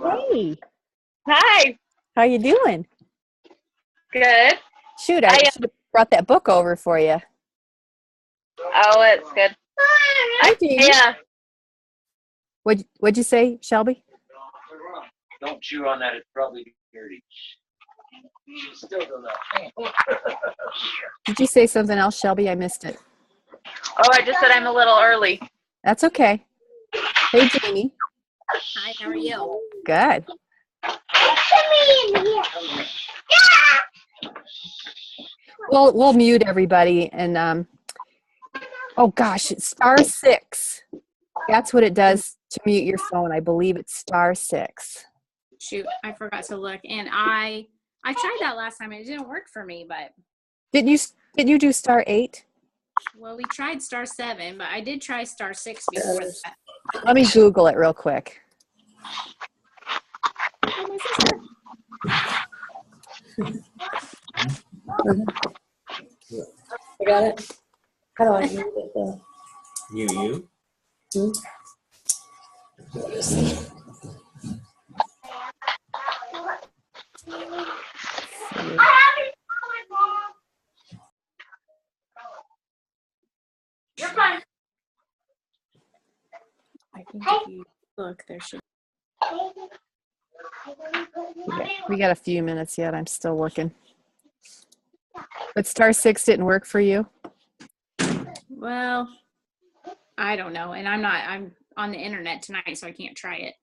Hey, Hi. how you doing? Good. Shoot, I should have brought that book over for you. Oh, it's good. Hi, Jamie. Yeah. What'd you say, Shelby? Don't chew on that. It's probably dirty. You still do that. Did you say something else, Shelby? I missed it. Oh, I just said I'm a little early. That's okay. Hey, Jamie. Hi, how are you? Good. We'll mute everybody and oh gosh, it's *6. That's what it does to mute your phone. I believe it's *6. Shoot, I forgot to look, and I tried that last time and it didn't work for me. But Did you do *8? well, we tried *7, but I did try *6 before that. Let me Google it real quick. Oh, my sister. I got it. How do I mute it though? You? Hmm? You're fine. I think if you look, there should. We got a few minutes yet. I'm still looking. But *6 didn't work for you? Well, I don't know, and I'm on the internet tonight, so I can't try it.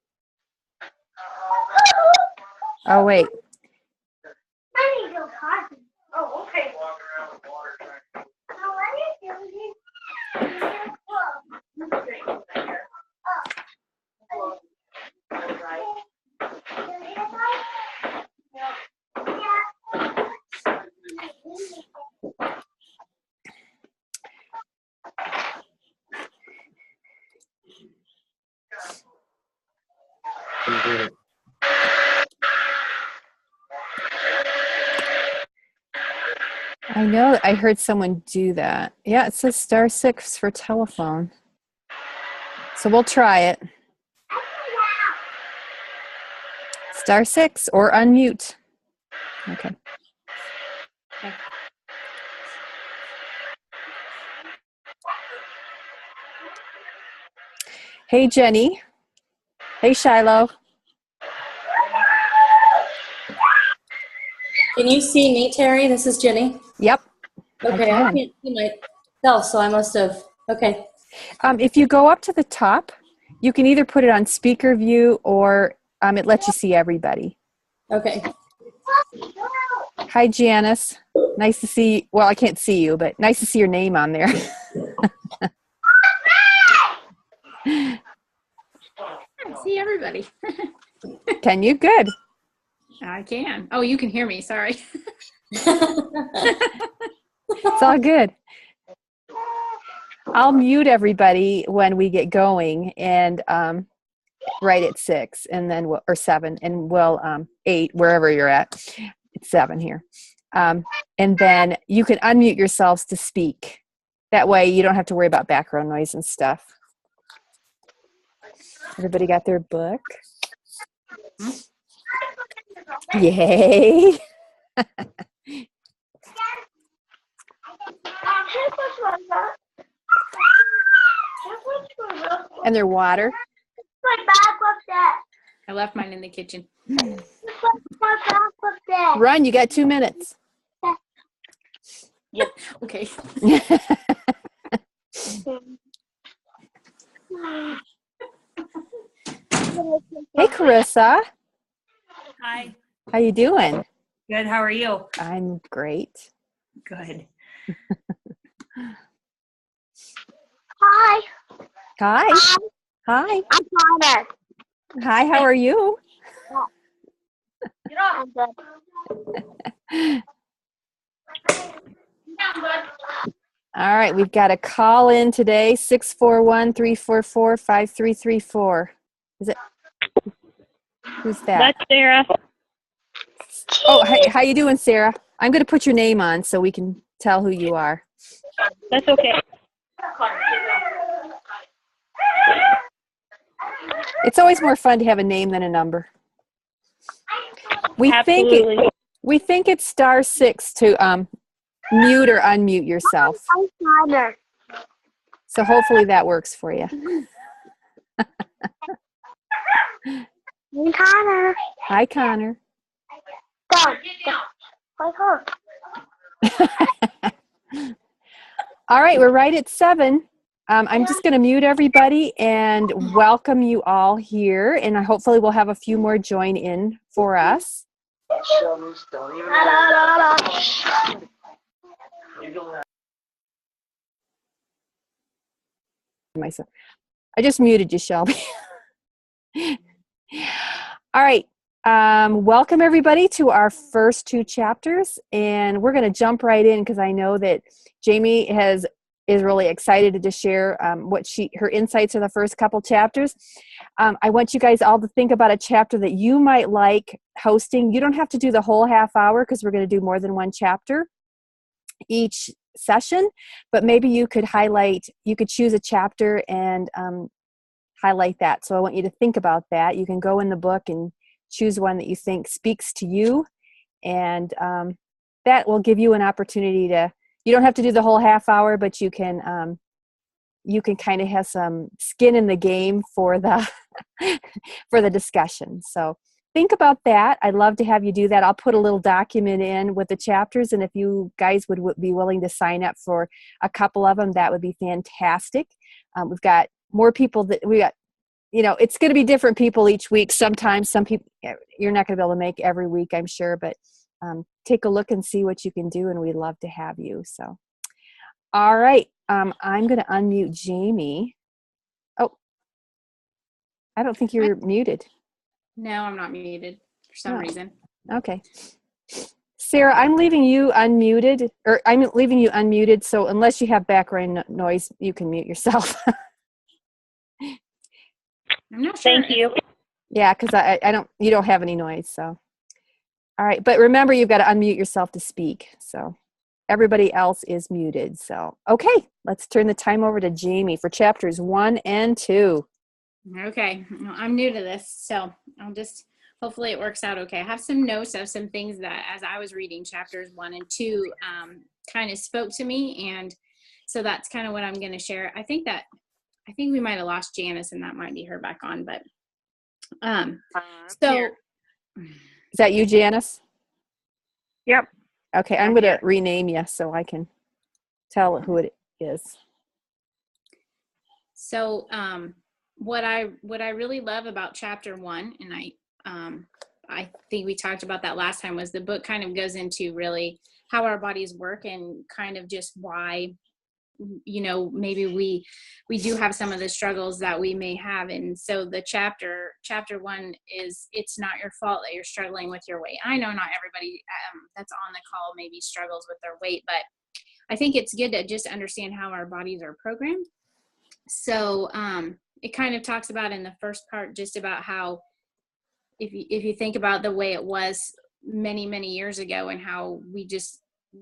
Oh, wait. I need to go potty. Oh, okay. I know I heard someone do that. Yeah, it says *6 for telephone. So we'll try it. *6 or unmute. Okay. Hey, Jenny. Hey, Shiloh. Can you see me, Terry? This is Jenny. Yep. Okay, I can't see myself, so I must have. Okay. If you go up to the top, you can either put it on speaker view or it lets you see everybody. Okay. Hi, Janice. Nice to see. Well, I can't see you, but nice to see your name on there. I see everybody. Can you? Good. I can. Oh, you can hear me. Sorry. It's all good. I'll mute everybody when we get going and right at 6 and then or 7 and we'll 8 wherever you're at. It's 7 here. And then you can unmute yourselves to speak. That way you don't have to worry about background noise and stuff. Everybody got their book? Yay! And their water. My bag was that. I left mine in the kitchen. My bag was that. Run, you got 2 minutes. Yep. Okay. Hey, Carissa. Hi. How you doing? Good. How are you? I'm great. Good. Hi. Hi. Hi. I'm Connor. Hi, how are you? I'm good. All right, we've got a call in today, 641-344-5334. Is it? Who's that? That's Sarah. Oh, how you doing, Sarah? I'm going to put your name on so we can tell who you are. That's okay. It's always more fun to have a name than a number. We Absolutely. we think it's *6 to mute or unmute yourself. Hi, Connor. So hopefully that works for you. Hey, Connor. Hi, Connor. Done. Like her. All right, we're right at 7. I'm just going to mute everybody and welcome you all here, and hopefully we'll have a few more join in for us. Myself. I just muted you, Shelby. All right. Welcome everybody to our first 2 chapters, and we're going to jump right in because I know that Jamie is really excited to share her insights in the first couple chapters. I want you guys all to think about a chapter that you might like hosting. You don't have to do the whole half hour because we're going to do more than 1 chapter each session, but maybe you could choose a chapter and highlight that. So I want you to think about that. You can go in the book and choose one that you think speaks to you, and that will give you an opportunity you don't have to do the whole half hour, but you can kind of have some skin in the game for the for the discussion. So think about that. I'd love to have you do that. I'll put a little document in with the chapters, and if you guys would be willing to sign up for a couple of them, that would be fantastic. We've got more people it's going to be different people each week. Sometimes some people you're not going to be able to make every week, I'm sure, but take a look and see what you can do, and we'd love to have you. So, all right, I'm going to unmute Jamie. Oh, I don't think you're muted. No, I'm not muted for some reason. Okay. Sarah, I'm leaving you unmuted, so unless you have background noise, you can mute yourself. I'm not sure. Thank you. Yeah, because you don't have any noise, so. All right, but remember you've got to unmute yourself to speak, so everybody else is muted. So, okay, let's turn the time over to Jamie for chapters 1 and 2. Okay, well, I'm new to this, so hopefully it works out okay. I have some notes of some things that as I was reading chapters 1 and 2 kind of spoke to me, and so that's kind of what I'm going to share. I think we might have lost Janice, and that might be her back on, but so. Is that you, Janice? Yep. Okay, I'm going to rename you so I can tell who it is. So what I really love about chapter 1, and I think we talked about that last time, was the book kind of goes into really how our bodies work and kind of just why maybe we do have some of the struggles that we may have. And so the chapter 1 is, it's not your fault that you're struggling with your weight. I know not everybody that's on the call maybe struggles with their weight, but I think it's good to just understand how our bodies are programmed. So it kind of talks about in the first part just about how if you think about the way it was many, many years ago, and how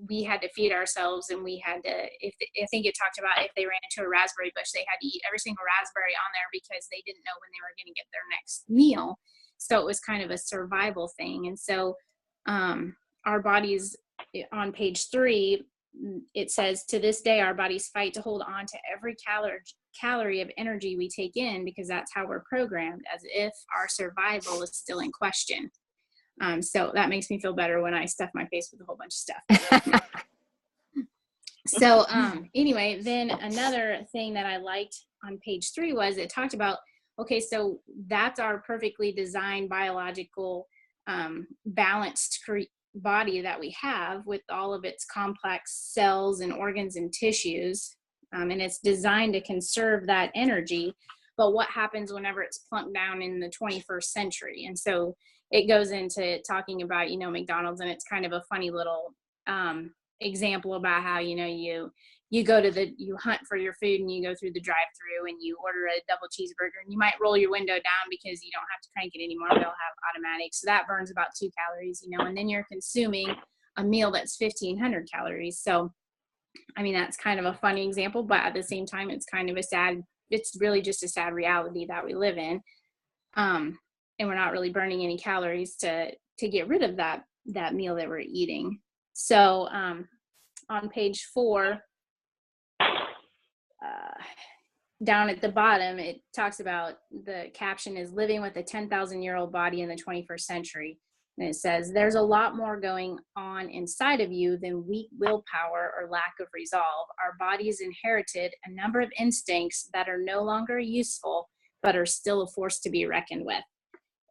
we had to feed ourselves, and we had to, I think it talked about if they ran into a raspberry bush, they had to eat every single raspberry on there because they didn't know when they were going to get their next meal. So it was kind of a survival thing. And so our bodies, on page 3, it says, to this day, our bodies fight to hold on to every calorie of energy we take in, because that's how we're programmed, as if our survival is still in question. So that makes me feel better when I stuff my face with a whole bunch of stuff. So anyway, then another thing that I liked on page 3 was it talked about, okay, so that's our perfectly designed biological balanced body that we have with all of its complex cells and organs and tissues, and it's designed to conserve that energy. But what happens whenever it's plunked down in the 21st century? And so it goes into talking about, McDonald's, and it's kind of a funny little example about how, you hunt for your food, and you go through the drive-through and you order a double cheeseburger, and you might roll your window down because you don't have to crank it anymore. They'll have automatic. So that burns about 2 calories, and then you're consuming a meal that's 1,500 calories. So, I mean, that's kind of a funny example, but at the same time, it's kind of it's really just a sad reality that we live in. And we're not really burning any calories to to get rid of that meal that we're eating. So on page 4, down at the bottom, it talks about, the caption is living with a 10,000-year-old body in the 21st century. And it says, there's a lot more going on inside of you than weak willpower or lack of resolve. Our bodies inherited a number of instincts that are no longer useful, but are still a force to be reckoned with.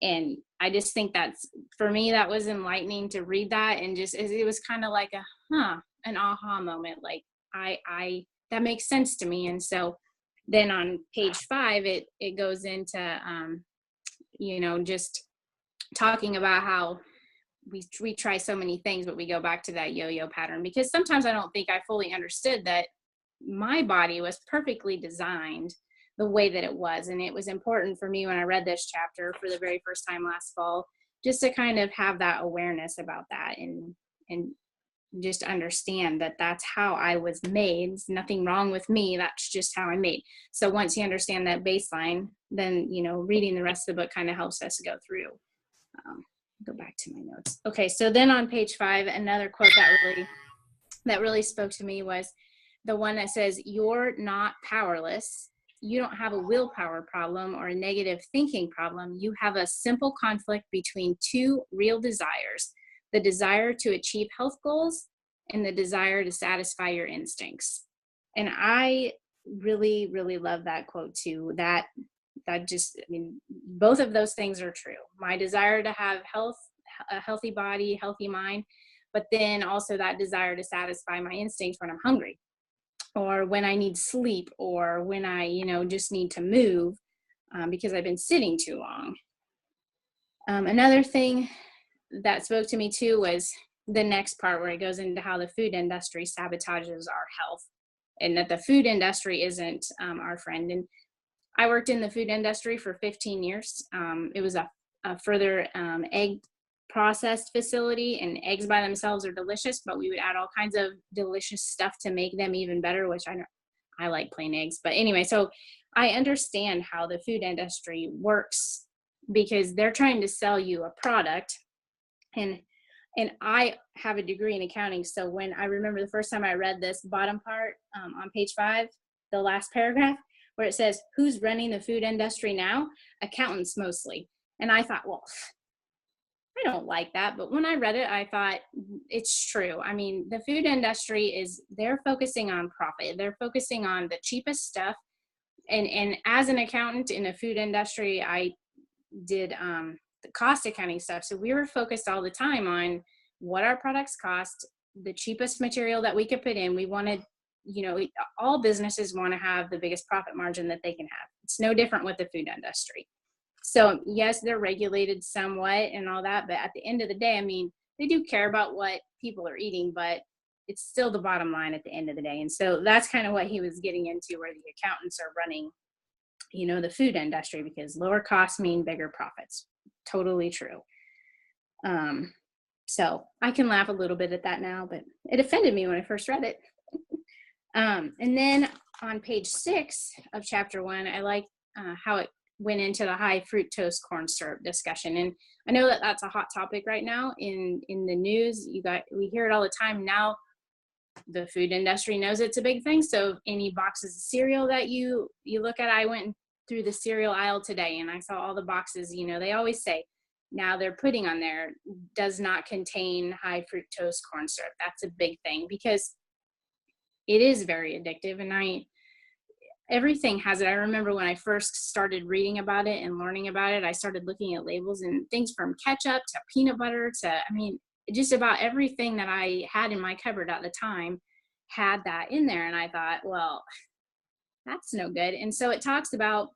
And I just think that's, for me, that was enlightening to read that. And just, it was kind of like an aha moment. Like that makes sense to me. And so then on page 5, it goes into, just talking about how we try so many things, but we go back to that yo-yo pattern, because sometimes I don't think I fully understood that my body was perfectly designed the way that it was. And it was important for me when I read this chapter for the very first time last fall, just to kind of have that awareness about that and just understand that that's how I was made. There's nothing wrong with me. That's just how I'm made. So once you understand that baseline, then, reading the rest of the book kind of helps us go through. Go back to my notes. Okay. So then on page 5, another quote that really spoke to me was the one that says, "You're not powerless. You don't have a willpower problem or a negative thinking problem. You have a simple conflict between two real desires: the desire to achieve health goals and the desire to satisfy your instincts." And I really, really love that quote too. That just, both of those things are true. My desire to have a healthy body, healthy mind, but then also that desire to satisfy my instincts when I'm hungry, or when I need sleep, or when I, just need to move because I've been sitting too long. Another thing that spoke to me too was the next part, where it goes into how the food industry sabotages our health, and that the food industry isn't our friend. And I worked in the food industry for 15 years. It was a further egg processed facility, and eggs by themselves are delicious, but we would add all kinds of delicious stuff to make them even better, which I like plain eggs. But anyway, so I understand how the food industry works, because they're trying to sell you a product. And I have a degree in accounting. So when I remember the first time I read this bottom part on page 5, the last paragraph, where it says, "Who's running the food industry now?" Accountants mostly. And I thought, well, I don't like that. But when I read it, I thought, it's true. The food industry they're focusing on profit. They're focusing on the cheapest stuff. And as an accountant in the food industry, I did the cost accounting stuff. So we were focused all the time on what our products cost, the cheapest material that we could put in. We wanted, all businesses want to have the biggest profit margin that they can have. It's no different with the food industry. So yes, they're regulated somewhat and all that, but at the end of the day, they do care about what people are eating, but it's still the bottom line at the end of the day. And so that's kind of what he was getting into, where the accountants are running, the food industry, because lower costs mean bigger profits. Totally true. So I can laugh a little bit at that now, but it offended me when I first read it. And then on page 6 of chapter 1, I like how it went into the high fructose corn syrup discussion. And I know that that's a hot topic right now in the news. We hear it all the time now. The food industry knows it's a big thing. So any boxes of cereal that you look at, I went through the cereal aisle today and I saw all the boxes. They always say now they're putting on there, does not contain high fructose corn syrup. That's a big thing, because it is very addictive. And everything has it. I remember when I first started reading about it and learning about it, I started looking at labels, and things from ketchup to peanut butter to, just about everything that I had in my cupboard at the time had that in there. And I thought, well, that's no good. And so it talks about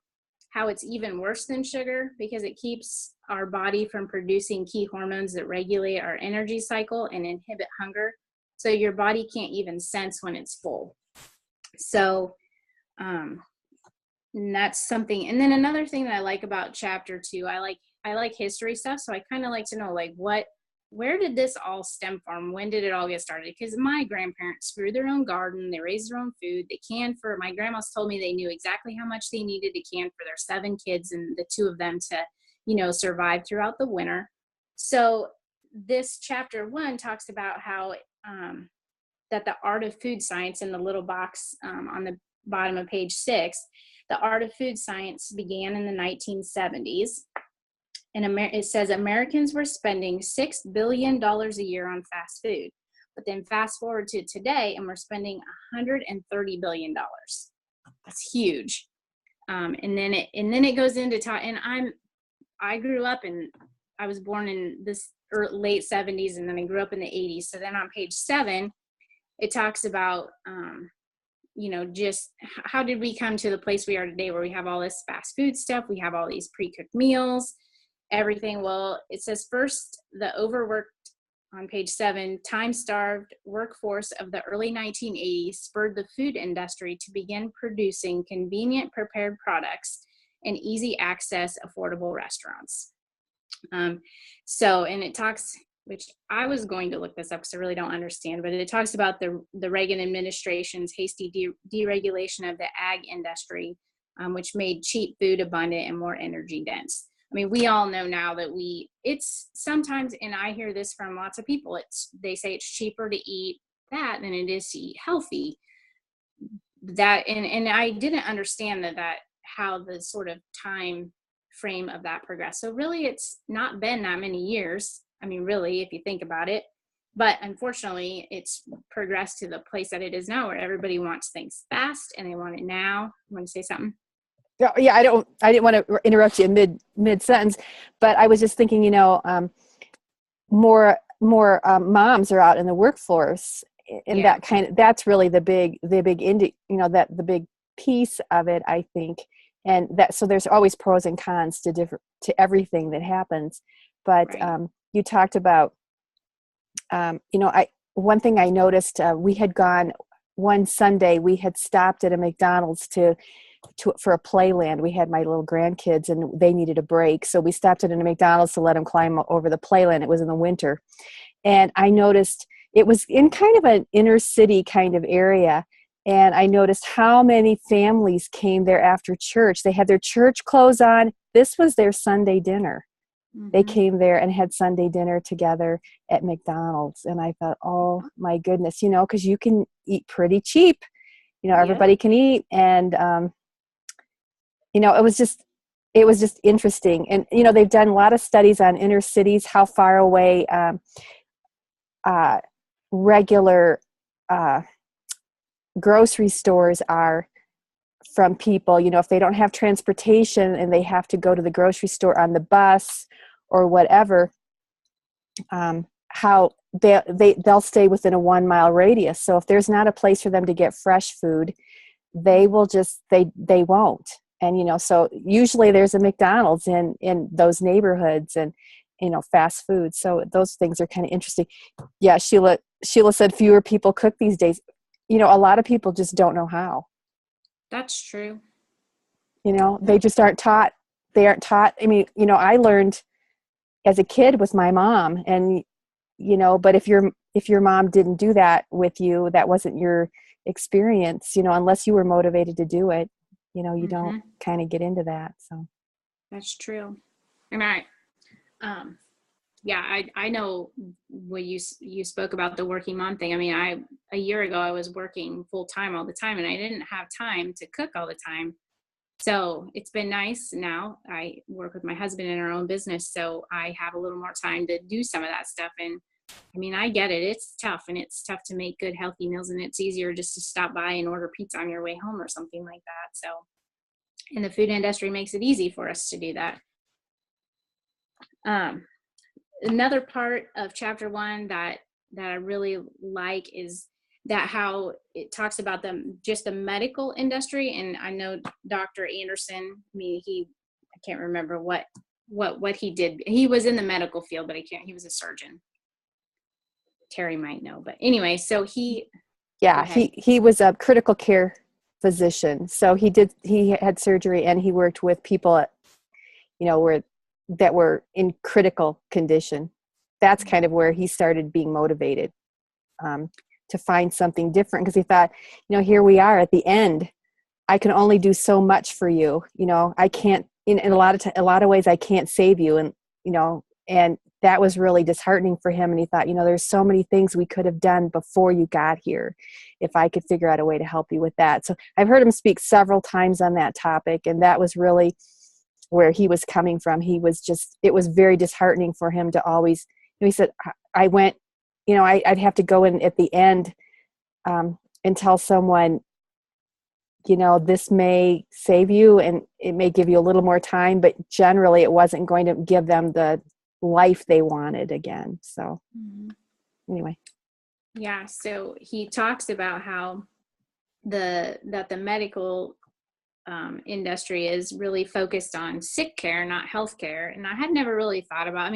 how it's even worse than sugar, because it keeps our body from producing key hormones that regulate our energy cycle and inhibit hunger. So your body can't even sense when it's full. So and that's something. And then another thing that I like about chapter 2, I like history stuff. So I kind of like to know, like, where did this all stem from? When did it all get started? Because my grandparents grew their own garden. They raised their own food. They canned for, my grandma's told me they knew exactly how much they needed to can for their 7 kids and the 2 of them to, survive throughout the winter. So this chapter 1 talks about how that the art of food science, in the little box on the bottom of page 6, the art of food science began in the 1970s. And it says Americans were spending $6 billion a year on fast food. But then fast forward to today, and we're spending $130 billion. That's huge. And then it goes into and I grew up I was born in this late 70s, and then I grew up in the 80s. So then on page 7, it talks about, just how did we come to the place we are today, where we have all this fast food stuff, we have all these pre-cooked meals, everything. Well, it says first, the overworked, on page 7, time-starved workforce of the early 1980s spurred the food industry to begin producing convenient prepared products and easy access, affordable restaurants. And it talks, which I was going to look this up because I really don't understand, but it talks about the Reagan administration's hasty deregulation of the ag industry, which made cheap food abundant and more energy dense. I mean, we all know now that it's sometimes, and I hear this from lots of people, they say it's cheaper to eat that than it is to eat healthy. That, and I didn't understand that how the sort of time frame of that progressed. So really, it's not been that many years. I mean, really, if you think about it, but unfortunately, it's progressed to the place that it is now, where everybody wants things fast and they want it now. You want to say something? Yeah, I didn't want to interrupt you mid sentence, but I was just thinking, more moms are out in the workforce, and that's really the big the big piece of it, I think. And so there's always pros and cons to everything that happens. But Right. You talked about, one thing I noticed, we had gone one Sunday, we had stopped at a McDonald's for a playland. We had my little grandkids and they needed a break. So we stopped at a McDonald's to let them climb over the playland. It was in the winter. And I noticed it was in kind of an inner city kind of area. And I noticed how many families came there after church. They had their church clothes on. This was their Sunday dinner. Mm-hmm. They came there and had Sunday dinner together at McDonald's. And I thought, oh my goodness, because you can eat pretty cheap. Everybody can eat. And, it was just interesting. And, they've done a lot of studies on inner cities, how far away regular grocery stores are from people. If they don't have transportation and they have to go to the grocery store on the bus or whatever, how they'll stay within a 1 mile radius. So if there's not a place for them to get fresh food, they will they won't. And, so usually there's a McDonald's in those neighborhoods and, fast food. So those things are kind of interesting. Yeah. Sheila said fewer people cook these days. A lot of people just don't know how. That's true. They just aren't taught. They aren't taught. I mean, I learned as a kid with my mom and, but if your mom didn't do that with you, that wasn't your experience, unless you were motivated to do it, you don't kind of get into that. So that's true. And I know when you spoke about the working mom thing. I mean, a year ago I was working full time all the time, and I didn't have time to cook all the time. So it's been nice. Now I work with my husband in our own business, so I have a little more time to do some of that stuff. And I mean, I get it. It's tough, and it's tough to make good, healthy meals, and it's easier just to stop by and order pizza on your way home or something like that. So, and the food industry makes it easy for us to do that. Another part of chapter 1 that I really like is that how it talks about just the medical industry. And I know Dr. Anderson, I can't remember what he did. He was in the medical field, but he was a surgeon. Terry might know, but anyway, so he was a critical care physician. So he had surgery and he worked with people, that were in critical condition. That's kind of where he started being motivated to find something different, because he thought, here we are at the end. I can only do so much for you. I can't, in a lot of ways, I can't save you. And, and that was really disheartening for him. And he thought, there's so many things we could have done before you got here, if I could figure out a way to help you with that. So I've heard him speak several times on that topic, and that was really where he was coming from. It was very disheartening for him to always, he said, I went, I'd have to go in at the end and tell someone, this may save you and it may give you a little more time, but generally it wasn't going to give them the life they wanted again. So anyway. Yeah. So he talks about how the medical industry is really focused on sick care, not health care. And I had never really thought about,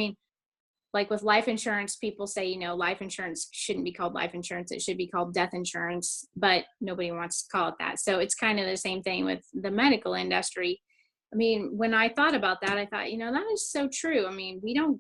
like with life insurance, people say, life insurance shouldn't be called life insurance. It should be called death insurance, but nobody wants to call it that. So it's kind of the same thing with the medical industry. When I thought about that, I thought, that is so true. We don't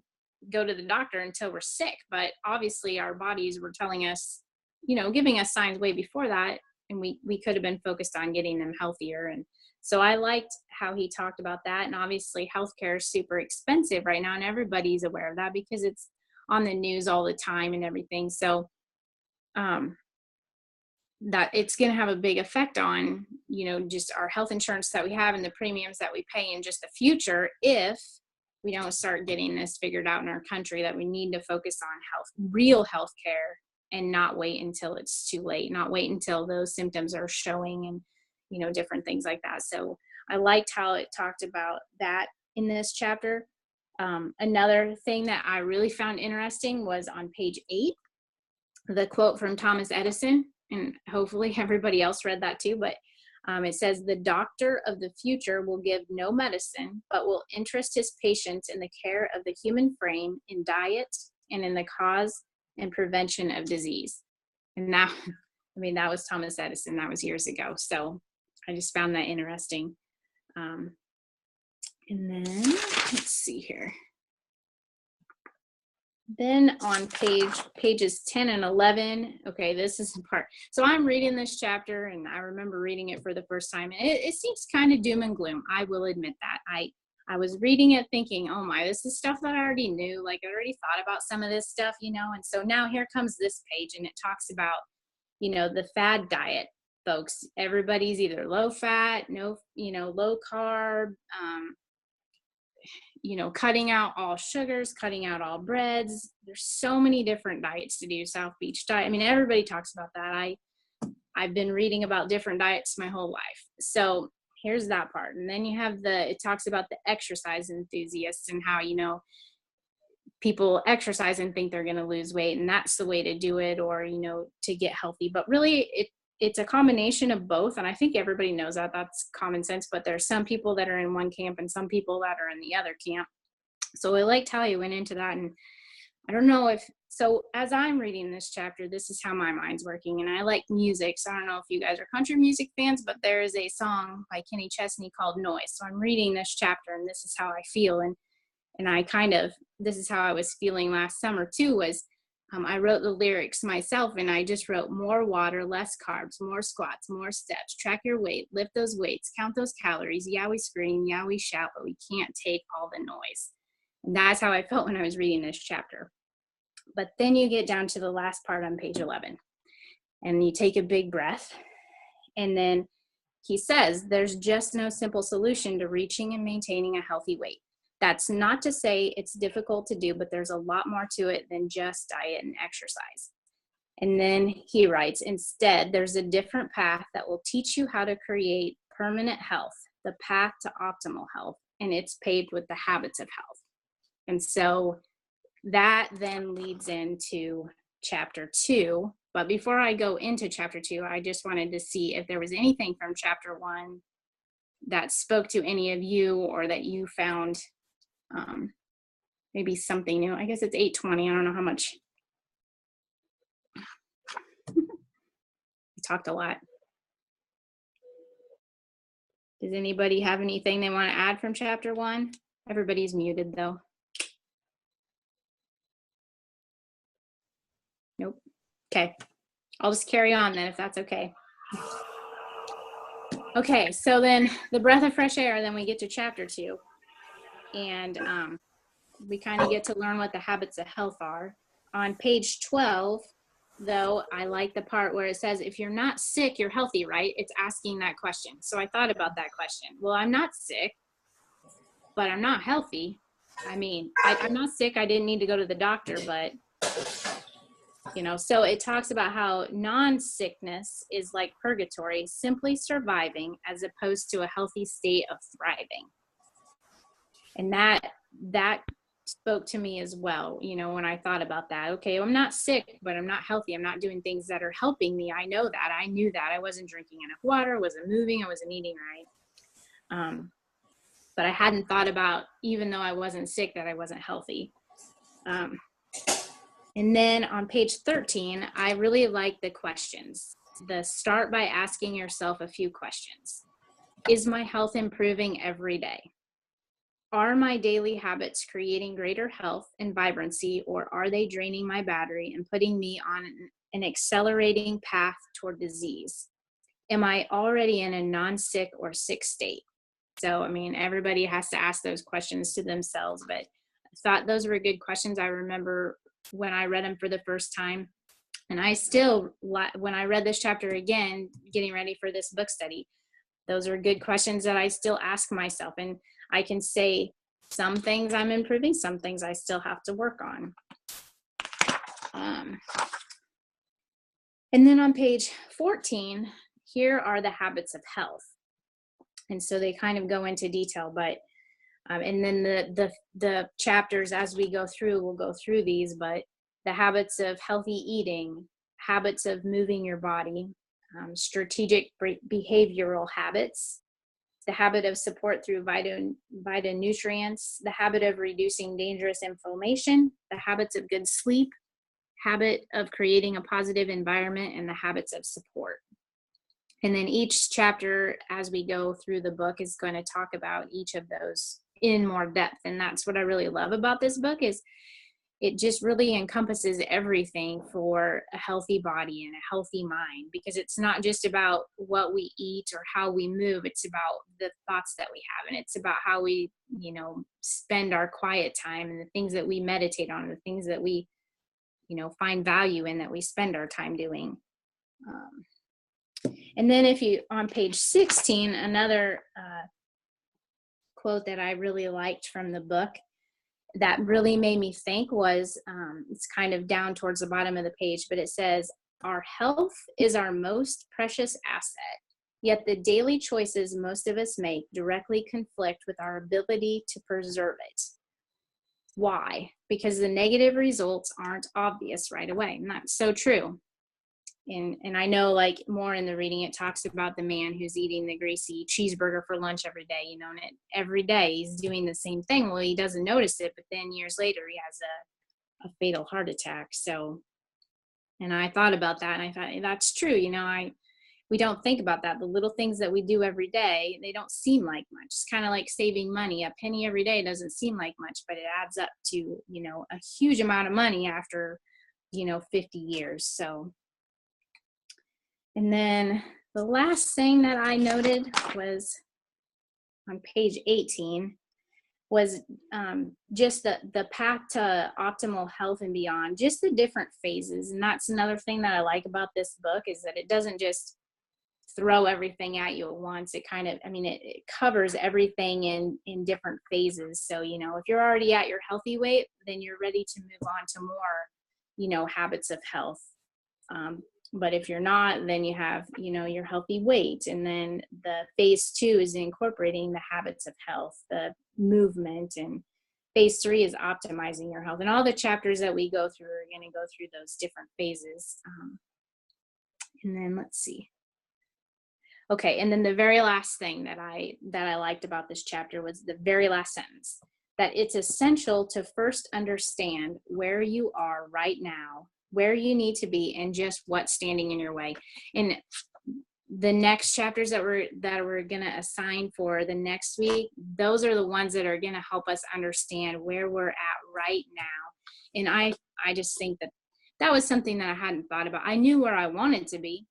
go to the doctor until we're sick, but obviously our bodies were telling us, giving us signs way before that. And we could have been focused on getting them healthier. And so I liked how he talked about that. And obviously healthcare is super expensive right now, and everybody's aware of that because it's on the news all the time and everything. So that it's going to have a big effect on, just our health insurance that we have and the premiums that we pay in just the future if we don't start getting this figured out in our country, that we need to focus on real health care and not wait until it's too late, not wait until those symptoms are showing and, different things like that. So I liked how it talked about that in this chapter. Another thing that I really found interesting was on page 8, the quote from Thomas Edison, and hopefully everybody else read that too, but it says, "The doctor of the future will give no medicine, but will interest his patients in the care of the human frame, in diet, and in the cause and prevention of disease." And now, that was Thomas Edison. That was years ago. So I just found that interesting. And then let's see here. Then on pages 10 and 11, okay, this is the part. So I'm reading this chapter, and I remember reading it for the first time. It seems kind of doom and gloom. I will admit that. I was reading it thinking, oh my, this is stuff that I already knew. Like, I already thought about some of this stuff, and so now here comes this page, and it talks about, the fad diet, folks. Everybody's either low fat, low carb, cutting out all sugars, cutting out all breads. There's so many different diets to do. South Beach diet. Everybody talks about that. I've been reading about different diets my whole life. So here's that part. And then you have it talks about the exercise enthusiasts and how, people exercise and think they're going to lose weight, and that's the way to do it, or, to get healthy. But really it's a combination of both. And I think everybody knows that. That's common sense, but there's some people that are in one camp and some people that are in the other camp. So I liked how you went into that. And I don't know so as I'm reading this chapter, this is how my mind's working. And I like music. So I don't know if you guys are country music fans, but there is a song by Kenny Chesney called Noise. So I'm reading this chapter, and this is how I feel. And this is how I was feeling last summer too, was I wrote the lyrics myself, and I just wrote more water, less carbs, more squats, more steps, track your weight, lift those weights, count those calories. Yeah, we scream, yeah, we shout, but we can't take all the noise. And that's how I felt when I was reading this chapter. But then you get down to the last part on page 11, and you take a big breath. And then he says, there's just no simple solution to reaching and maintaining a healthy weight. That's not to say it's difficult to do, but there's a lot more to it than just diet and exercise. And then he writes, instead, there's a different path that will teach you how to create permanent health, the path to optimal health, and it's paved with the habits of health. And so that then leads into chapter 2. But before I go into chapter 2, I just wanted to see if there was anything from chapter 1 that spoke to any of you, or that you found maybe something new. I guess it's 8:20. I don't know how much. We talked a lot. Does anybody have anything they want to add from chapter 1? Everybody's muted though. Nope. Okay. I'll just carry on then if that's okay. Okay, so then the breath of fresh air, then we get to chapter 2. And we kind of get to learn what the habits of health are. On page 12, though, I like the part where it says, if you're not sick, you're healthy, right? It's asking that question. So I thought about that question. Well, I'm not sick, but I'm not healthy. I mean, I'm not sick. I didn't need to go to the doctor, but, you know, so it talks about how non-sickness is like purgatory, simply surviving as opposed to a healthy state of thriving. And that spoke to me as well, you know, when I thought about that. Okay, I'm not sick, but I'm not healthy. I'm not doing things that are helping me. I know that. I knew that. I wasn't drinking enough water, wasn't moving, I wasn't eating right. But I hadn't thought about, even though I wasn't sick, that I wasn't healthy. And then on page 13, I really like the questions. Start by asking yourself a few questions. Is my health improving every day? Are my daily habits creating greater health and vibrancy, or are they draining my battery and putting me on an accelerating path toward disease? Am I already in a non-sick or sick state? So, I mean, everybody has to ask those questions to themselves, but I thought those were good questions. I remember when I read them for the first time, and I still, when I read this chapter again, getting ready for this book study, those are good questions that I still ask myself. And I can say some things I'm improving, some things I still have to work on. And then on page 14, here are the habits of health. And so they kind of go into detail, but, and then the chapters as we go through, we'll go through these, but the habits of healthy eating, habits of moving your body, strategic behavioral habits, the habit of support through phytonutrients, the habit of reducing dangerous inflammation, the habits of good sleep, habit of creating a positive environment, and the habits of support. And then each chapter as we go through the book is going to talk about each of those in more depth. And that's what I really love about this book, is it just really encompasses everything for a healthy body and a healthy mind, because it's not just about what we eat or how we move. It's about the thoughts that we have, and it's about how we, you know, spend our quiet time, and the things that we meditate on, the things that we, you know, find value in, that we spend our time doing. And then if you, on page 16, another quote that I really liked from the book that really made me think was, it's kind of down towards the bottom of the page, but it says, our health is our most precious asset, yet the daily choices most of us make directly conflict with our ability to preserve it. Why? Because the negative results aren't obvious right away. And that's so true. And I know, like, more in the reading, it talks about the man who's eating the greasy cheeseburger for lunch every day, you know, and every day he's doing the same thing. Well, he doesn't notice it, but then years later he has a fatal heart attack. So, and I thought about that, and I thought, that's true. You know, we don't think about that. The little things that we do every day, they don't seem like much. It's kind of like saving money. A penny every day doesn't seem like much, but it adds up to, you know, a huge amount of money after, you know, 50 years. So, and then the last thing that I noted was on page 18 was just the path to optimal health and beyond, just the different phases. And that's another thing that I like about this book, is that it doesn't just throw everything at you at once. It kind of, I mean, it covers everything in different phases. So, you know, if you're already at your healthy weight, then you're ready to move on to more, you know, habits of health. But if you're not, then you have, you know, your healthy weight. And then the phase 2 is incorporating the habits of health, the movement, and phase 3 is optimizing your health. And all the chapters that we go through are going to go through those different phases. And then let's see. Okay, and then the very last thing that I liked about this chapter was the very last sentence, that it's essential to first understand where you are right now, where you need to be, and just what's standing in your way. And the next chapters that we're going to assign for the next week, those are the ones that are going to help us understand where we're at right now. And I just think that was something that I hadn't thought about. I knew where I wanted to be,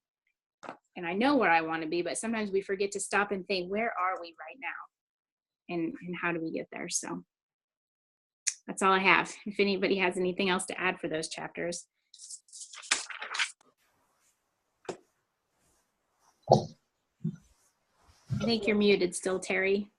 and I know where I want to be, but sometimes we forget to stop and think, where are we right now? And how do we get there? So that's all I have. If anybody has anything else to add for those chapters. I think you're muted still, Terry.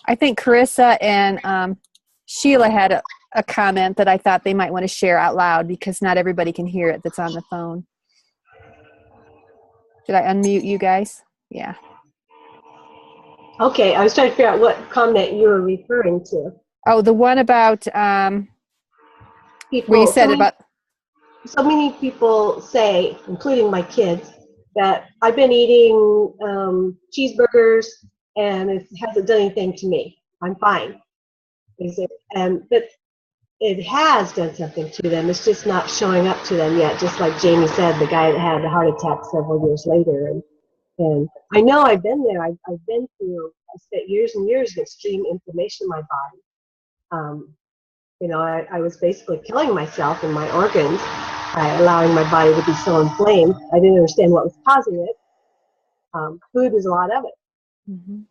I think Carissa and Sheila had a comment that I thought they might want to share out loud because not everybody can hear it that's on the phone. Did I unmute you guys? Yeah. Okay, I was trying to figure out what comment you were referring to. Oh, the one about where you People, said about. so many people say, including my kids, that I've been eating cheeseburgers and it hasn't done anything to me. I'm fine. But it has done something to them. It's just not showing up to them yet. Just like Jamie said, the guy that had the heart attack several years later. And I know I've been there. I've been through, I spent years and years of extreme inflammation in my body. You know, I was basically killing myself and my organs by allowing my body to be so inflamed. I didn't understand what was causing it. Food was a lot of it. Mm-hmm.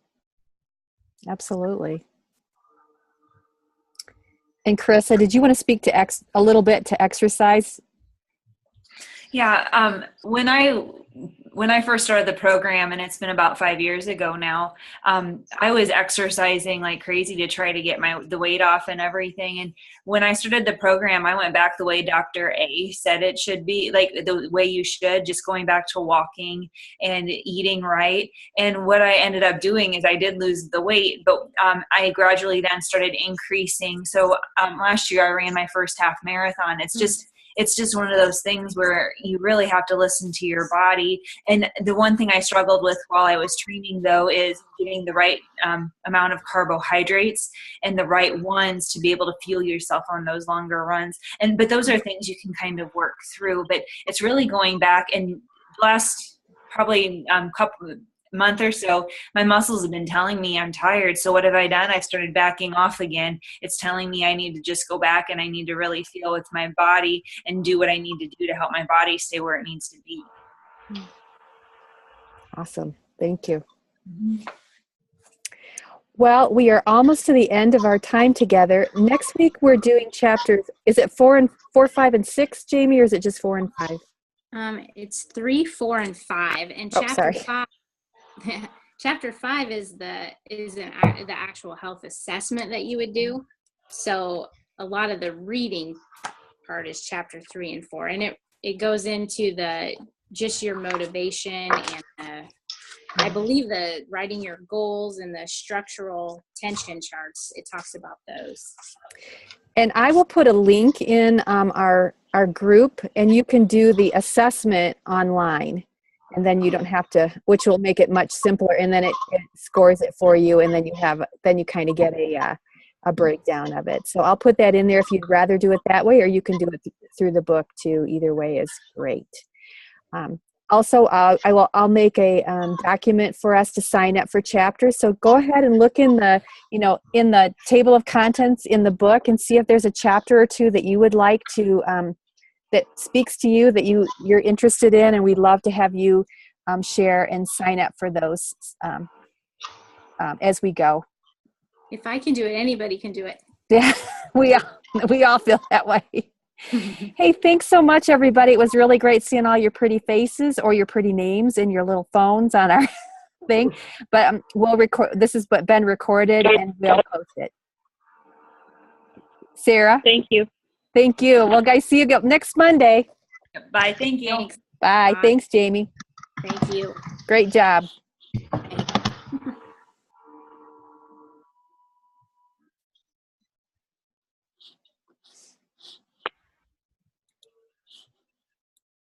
Absolutely. And Carissa, did you want to speak to a little bit to exercise? Yeah, when I first started the program, and it's been about 5 years ago now, I was exercising like crazy to try to get the weight off and everything. And when I started the program, I went back the way Dr. A said it should be, like the way you should, just going back to walking and eating right. And what I ended up doing is I did lose the weight, but I gradually then started increasing. So last year I ran my first half marathon. It's just one of those things where you really have to listen to your body. And the one thing I struggled with while I was training, though, is getting the right amount of carbohydrates and the right ones to be able to fuel yourself on those longer runs. But those are things you can kind of work through. But it's really going back, and last probably month or so, my muscles have been telling me I'm tired. So what have I done? I started backing off again. It's telling me I need to just go back and I need to really feel with my body and do what I need to do to help my body stay where it needs to be. Awesome. Thank you. Well, we are almost to the end of our time together. Next week we're doing chapters. Is it 4, 5, and 6, Jamie, or is it just 4 and 5? It's 3, 4, and 5. And chapter 5. Chapter 5 is the actual health assessment that you would do. So a lot of the reading part is chapter 3 and 4, and it goes into just your motivation and I believe the writing your goals and the structural tension charts. It talks about those. And I will put a link in our group, and you can do the assessment online. And then you don't have to, which will make it much simpler. And then it scores it for you. And then you kind of get a breakdown of it. So I'll put that in there if you'd rather do it that way, or you can do it through the book too. Either way is great. Also, I'll make a document for us to sign up for chapters. So go ahead and look in the table of contents in the book and see if there's a chapter or two that you would like to that speaks to you, that you're interested in, and we'd love to have you share and sign up for those as we go. If I can do it, anybody can do it. Yeah, we all feel that way. Hey, thanks so much, everybody. It was really great seeing all your pretty faces or your pretty names and your little phones on our thing. But we'll record. This has been recorded, and we'll post it. Sarah? Thank you. Thank you. Well, guys, see you next Monday. Bye. Thank you. Thanks. Bye. Bye. Thanks, Jamie. Thank you. Great job.